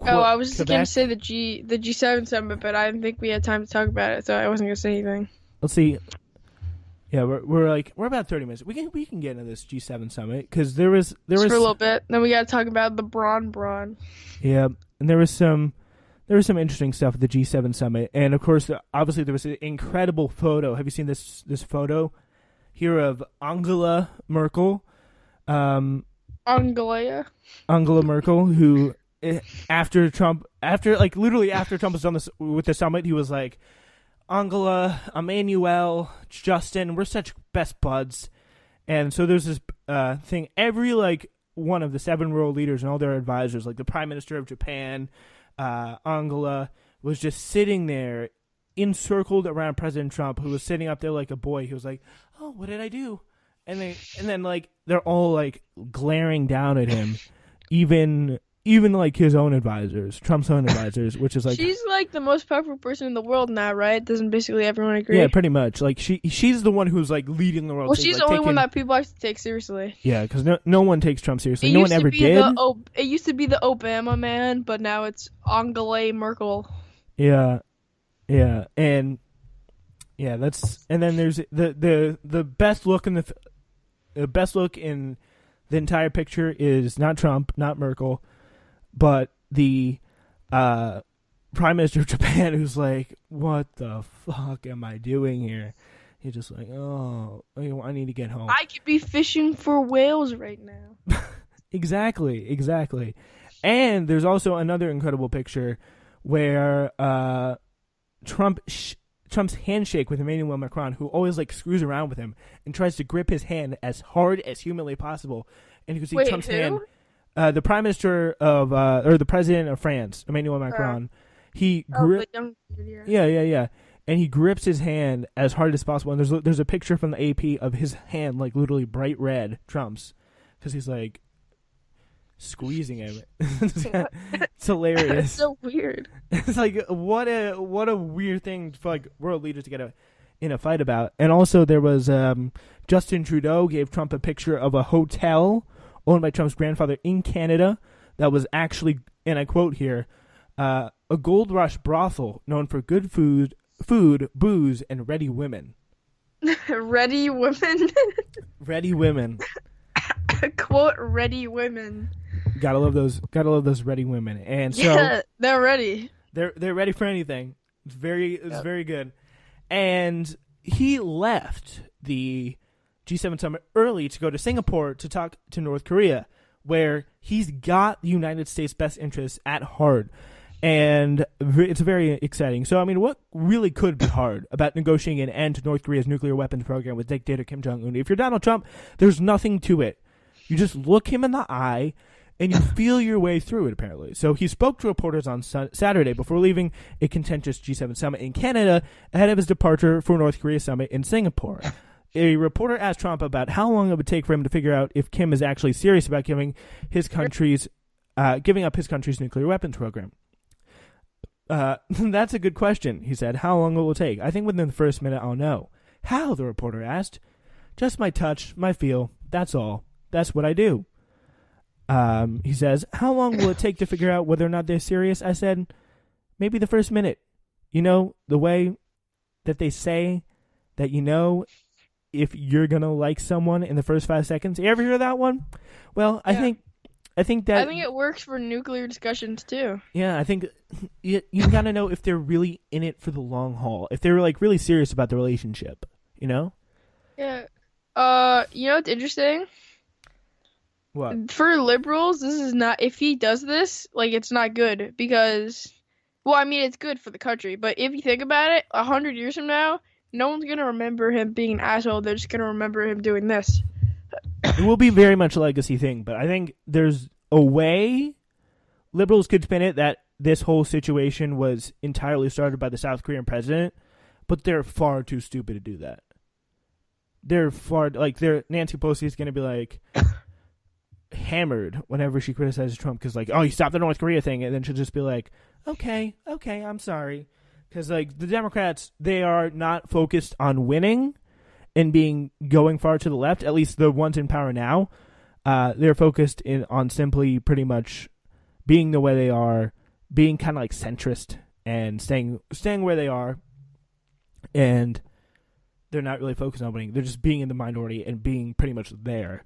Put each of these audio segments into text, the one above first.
Oh, I was just gonna say the G7 summit, but I didn't think we had time to talk about it, so I wasn't gonna say anything. Let's see. Yeah, we're about 30 minutes. We can get into this G7 summit because there was Just for a little bit. Then we gotta talk about the Braun. Yeah, and there was some interesting stuff at the G7 summit, and of course, obviously there was an incredible photo. Have you seen this photo here of Angela Merkel? Angela Merkel, who after Trump was done this with the summit, he was like, Angela, Emmanuel, Justin, we're such best buds. And so there's this thing, every one of the 7 world leaders and all their advisors, like the Prime Minister of Japan, Angela, was just sitting there encircled around President Trump, who was sitting up there like a boy. He was like, oh, what did I do? And then they're all glaring down at him, even his own advisors, Trump's own advisors, which is she's the most powerful person in the world now, right? Doesn't basically everyone agree? Yeah, pretty much. She's the one who's leading the world. Well, she's the only one that people have to take seriously. Yeah, because no one takes Trump seriously. No one ever did. It used to be the Obama man, but now it's Angela Merkel. Yeah, and then there's the best look in the entire picture is not Trump, not Merkel, but the Prime Minister of Japan, who's like, what the fuck am I doing here? He's just like, oh, I need to get home. I could be fishing for whales right now. Exactly. And there's also another incredible picture where Trump's handshake with Emmanuel Macron, who always screws around with him and tries to grip his hand as hard as humanly possible. And you can see Trump's hand. The Prime Minister of or the President of France, Emmanuel Macron, yeah, and he grips his hand as hard as possible. And there's a picture from the AP of his hand literally bright red, Trump's, because he's squeezing him. It's hilarious. It's so weird. It's what a weird thing for world leaders to get in a fight about. And also there was Justin Trudeau gave Trump a picture of a hotel owned by Trump's grandfather in Canada that was actually, and I quote here, a gold rush brothel known for good food, booze, and ready women. Ready women? Ready women. Quote, ready women. Gotta love those ready women. And so yeah, they're ready. They're ready for anything. It's very good. And he left the G7 summit early to go to Singapore to talk to North Korea, where he's got the United States' best interests at heart. And it's very exciting. So, I mean, what really could be hard about negotiating an end to North Korea's nuclear weapons program with dictator Kim Jong-un? If you're Donald Trump, there's nothing to it. You just look him in the eye and you feel your way through it, apparently. So he spoke to reporters on Saturday before leaving a contentious G7 summit in Canada ahead of his departure for North Korea summit in Singapore. A reporter asked Trump about how long it would take for him to figure out if Kim is actually serious about giving up his country's nuclear weapons program. That's a good question, he said. How long will it take? I think within the first minute I'll know. How? The reporter asked. Just my touch, my feel. That's all. That's what I do. He says, how long will it take to figure out whether or not they're serious? I said, maybe the first minute. You know, the way that they say that if you're going to like someone in the first 5 seconds. You ever hear that one? Well, I think it works for nuclear discussions too. Yeah, I think you got to know if they're really in it for the long haul. If they're really serious about the relationship, Yeah. You know what's interesting? What? For liberals, this is not, if he does this, it's not good because, well, I mean, it's good for the country, but if you think about it, 100 years from now, no one's going to remember him being an asshole. They're just going to remember him doing this. It will be very much a legacy thing, but I think there's a way liberals could spin it that this whole situation was entirely started by the South Korean president, but they're far too stupid to do that. Nancy Pelosi is going to be hammered whenever she criticizes Trump because he stopped the North Korea thing, and then she'll just be like, okay, I'm sorry. Because the Democrats, they are not focused on winning and going far to the left, at least the ones in power now. They're focused on simply pretty much being the way they are being kind of like centrist and staying where they are, and they're not really focused on winning. They're just being in the minority and being pretty much there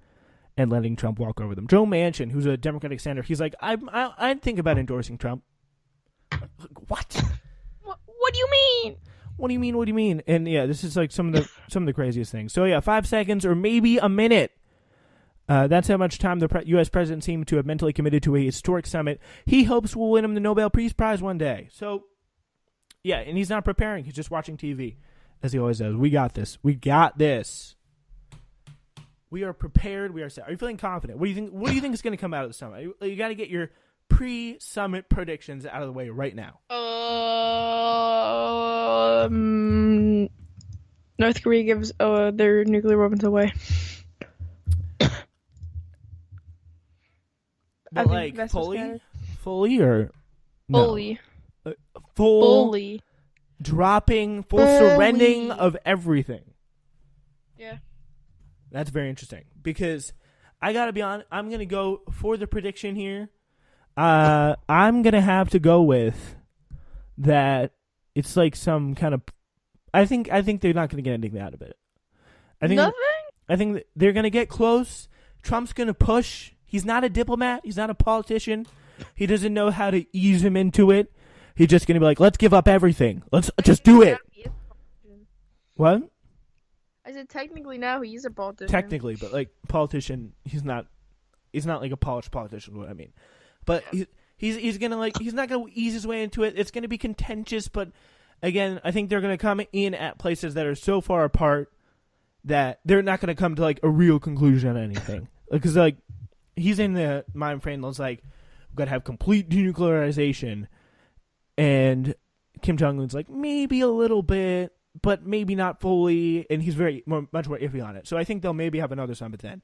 and letting Trump walk over them. Joe Manchin, who's a Democratic senator, he's like, I'd think about endorsing Trump. What? What do you mean? What do you mean? What do you mean? And yeah, this is like some of the craziest things. So yeah, 5 seconds or maybe a minute. That's how much time the U.S. president seemed to have mentally committed to a historic summit. He hopes will win him the Nobel Peace Prize one day. So, yeah, and he's not preparing. He's just watching TV, as he always does. We got this. We got this. We are prepared. We are set. Are you feeling confident? What do you think? What do you think is going to come out of the summit? You got to get your pre-summit predictions out of the way right now. North Korea gives their nuclear weapons away. But like fully or no? Fully. Fully dropping, full surrendering of everything. Yeah. That's very interesting because I gotta be honest. I'm gonna go for the prediction here. I'm gonna have to go with that. It's like some kind of. I think they're not gonna get anything out of it. Nothing. I think they're gonna get close. Trump's gonna push. He's not a diplomat. He's not a politician. He doesn't know how to ease him into it. He's just going to be like, let's give up everything. Let's just do it. What? I said technically now he's a politician. Technically, but like politician, he's not like a polished politician is what I mean. But he's going to he's not going to ease his way into it. It's going to be contentious, but again, I think they're going to come in at places that are so far apart that they're not going to come to like a real conclusion on anything. Because like he's in the mind frame that's like, we've got to have complete denuclearization. And Kim Jong-un's like, maybe a little bit, but maybe not fully. And he's much more iffy on it. So I think they'll maybe have another summit then.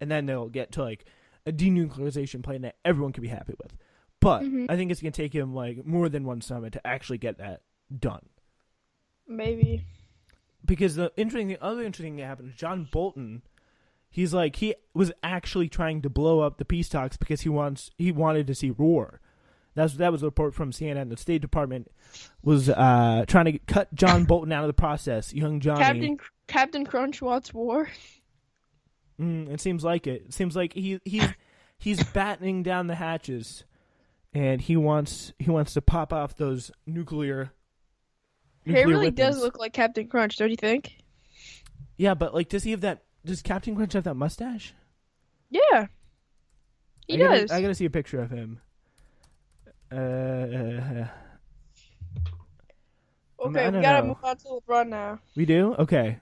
And then they'll get to like a denuclearization plan that everyone can be happy with. But I think it's going to take him like more than one summit to actually get that done. Maybe. Because the other interesting thing that happened is John Bolton. He's like, he was actually trying to blow up the peace talks because he wanted to see war. That was a report from CNN. The State Department was trying to cut John Bolton out of the process. Young Johnny. Captain Crunch wants war. It seems like it. It seems like he's battening down the hatches, and he wants to pop off those nuclear. He really weapons. does look like Captain Crunch, don't you think? Yeah, but like, does Captain Crunch have that mustache? Yeah, he does. I gotta see a picture of him. Okay, we gotta move on to LeBron now. We do? Okay.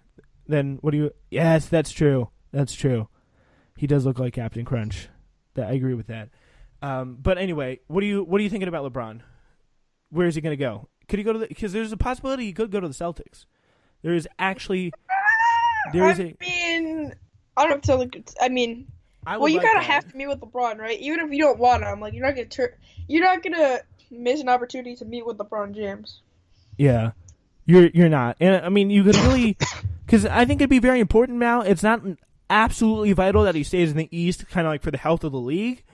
Then what do you... Yes, that's true. That's true. He does look like Captain Crunch. I agree with that. But anyway, what are you thinking about LeBron? Where is he going to go? Could he go to the... Because there's a possibility he could go to the Celtics. There is actually... I don't know if to... I mean... Well, you gotta have to meet with LeBron, right? Even if you don't want him, like you're not gonna miss an opportunity to meet with LeBron James. Yeah, you're not, and I mean you could really, because I think it'd be very important now. It's not absolutely vital that he stays in the East, kind of like for the health of the league,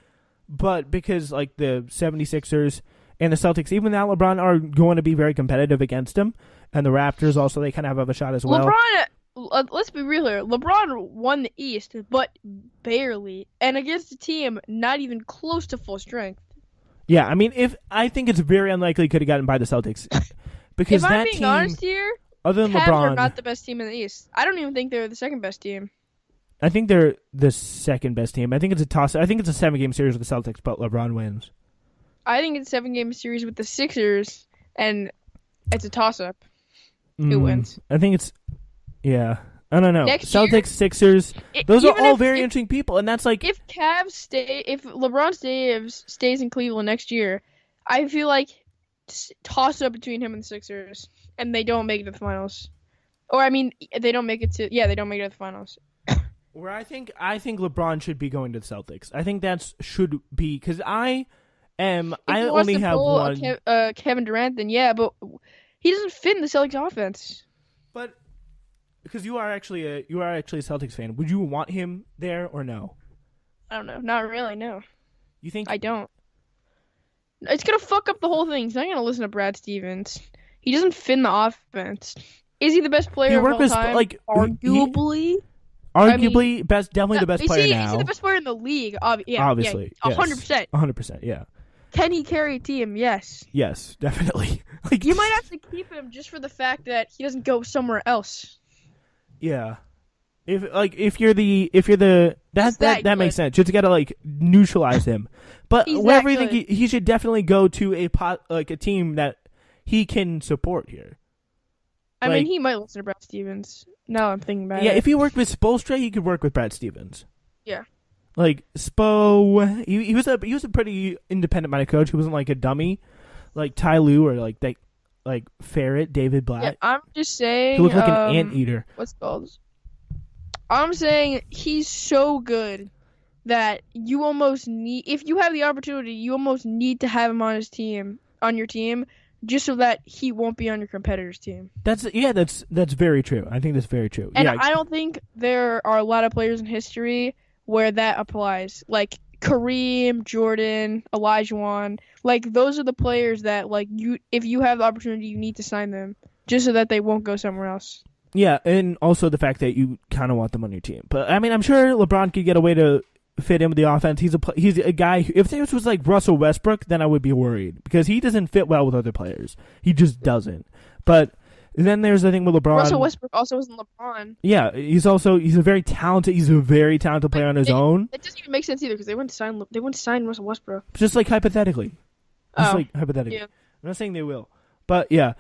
but because like the 76ers and the Celtics, even now LeBron are going to be very competitive against him, and the Raptors also they kind of have a shot as well. Let's be real here. LeBron won the East, but barely, and against a team not even close to full strength. Yeah, I mean, I think it's very unlikely he could have gotten by the Celtics because if that I'm being team, honest here, other than Cavs LeBron, are not the best team in the East. I don't even think they're the second best team. I think they're the second best team. I think it's a toss. I think it's a 7-game series with the Celtics, but LeBron wins. I think it's a 7-game series with the Sixers, and it's a toss-up. Who wins? I think it's. Yeah, I don't know. Celtics, Sixers, those are all very interesting people, and that's like if LeBron stays in Cleveland next year, I feel like toss up between him and the Sixers, and they don't make it to the finals. Or I mean, they don't make it to the finals. Where I think LeBron should be going to the Celtics. I think that should be because I only have one. Kevin Durant, then yeah, but he doesn't fit in the Celtics offense. But because you are actually a Celtics fan, would you want him there or no? I don't know. Not really. No. You think? I don't. It's gonna fuck up the whole thing. He's not gonna listen to Brad Stevens. He doesn't fit in the offense. Is he the best player of all time? Arguably. Arguably, definitely the best player now. Is he the best player in the league? Obviously, yeah, 100%. 100%, yeah. Can he carry a team? Yes. Yes, definitely. You might have to keep him just for the fact that he doesn't go somewhere else. Yeah. If you're the that makes sense. You just gotta neutralize him. But wherever you think he should definitely go to a team that he can support here. I mean, he might listen to Brad Stevens. Now I'm thinking about it. Yeah, if he worked with Spenser, he could work with Brad Stevens. Yeah. Spo, he was a pretty independent-minded coach. He wasn't a dummy, like Ty Lue or Ferret, David Blatt. Yeah, I'm just saying. He looked like an anteater. What's it called? I'm saying he's so good that you almost need, if you have the opportunity, you almost need to have him on your team, just so that he won't be on your competitor's team. That's very true. I think that's very true. And I don't think there are a lot of players in history where that applies. Like Kareem, Jordan, Olajuwon. Those are the players that if you have the opportunity, you need to sign them just so that they won't go somewhere else. Yeah, and also the fact that you kind of want them on your team. But I mean, I'm sure LeBron could get a way to fit in with the offense. He's a guy who, if this was like Russell Westbrook, then I would be worried because he doesn't fit well with other players. He just doesn't. But then there's the thing with LeBron. Russell Westbrook also isn't LeBron. Yeah, he's a very talented player on his own. It doesn't even make sense either because they wouldn't sign Russell Westbrook. Just hypothetically. Hypothetically. Yeah. I'm not saying they will. But yeah.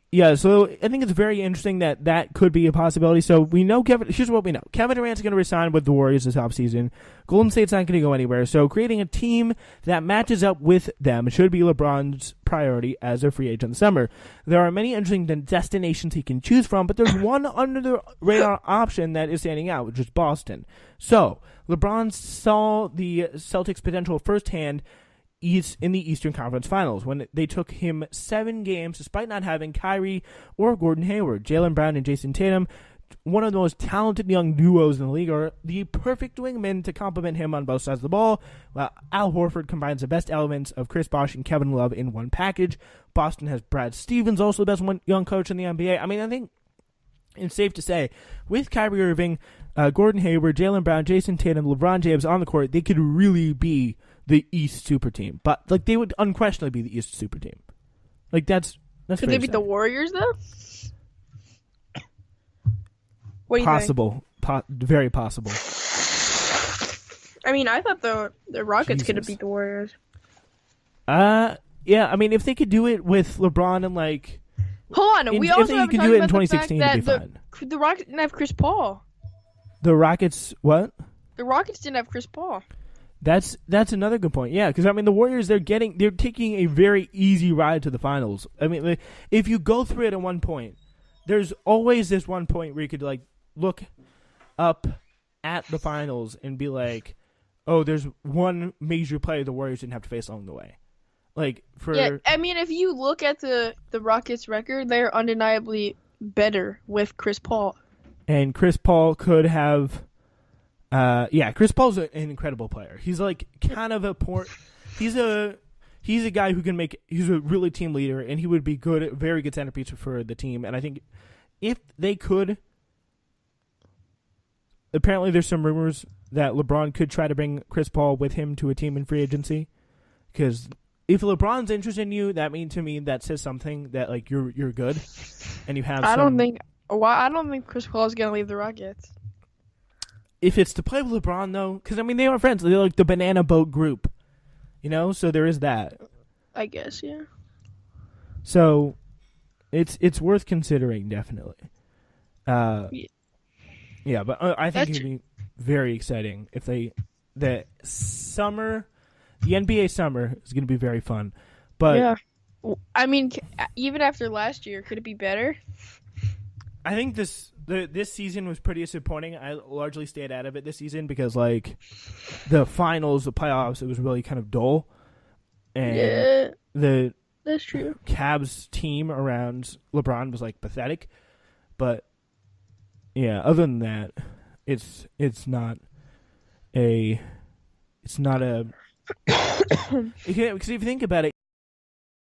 Yeah, so I think it's very interesting that could be a possibility. So we know here's what we know. Kevin Durant's going to resign with the Warriors this offseason. Golden State's not going to go anywhere. So creating a team that matches up with them should be LeBron's priority as a free agent in the summer. There are many interesting destinations he can choose from, but there's one under the radar option that is standing out, which is Boston. So LeBron saw the Celtics' potential firsthand in the Eastern Conference Finals when they took him 7 games despite not having Kyrie or Gordon Hayward. Jaylen Brown and Jason Tatum, one of the most talented young duos in the league, are the perfect wingmen to complement him on both sides of the ball, while Al Horford combines the best elements of Chris Bosh and Kevin Love in one package. Boston has Brad Stevens, also the best young coach in the NBA. I mean, I think it's safe to say, with Kyrie Irving, Gordon Hayward, Jaylen Brown, Jason Tatum, LeBron James on the court, they could really be the East super team. But they would unquestionably be the East super team. That's could they beat the Warriors though? What do you possible think? Very possible. I mean, I thought the Rockets could have beat the Warriors. Yeah, I mean, if they could do it with LeBron and hold on, we also have to talk do it about in 2016 the fact that that the Rockets didn't have Chris Paul. The Rockets what? The Rockets didn't have Chris Paul. That's another good point. Yeah, because I mean the Warriors they're taking a very easy ride to the finals. I mean, if you go through it at one point, there's always this one point where you could look up at the finals and be like, oh, there's one major player the Warriors didn't have to face along the way. Yeah, I mean, if you look at the Rockets' record, they're undeniably better with Chris Paul. And Chris Paul could have. Chris Paul's an incredible player. He's kind of he's a guy who can he's a really team leader, and he would be very good centerpiece for the team. And I think if they could, apparently there's some rumors that LeBron could try to bring Chris Paul with him to a team in free agency. Because if LeBron's interested in you, that says something that you're good, and you have. I don't think Chris Paul is gonna leave the Rockets. If it's to play with LeBron, though, because, I mean, they are friends. They're like the banana boat group, so there is that. I guess, yeah. So it's worth considering, definitely. Yeah, but I think it'd be very exciting if the NBA summer is going to be very fun. But yeah. I mean, even after last year, could it be better? I think this season was pretty disappointing. I largely stayed out of it this season because, the finals, the playoffs, it was really kind of dull. And that's true. Cavs team around LeBron was, pathetic. But, yeah, other than that, it's not a Because if you think about it,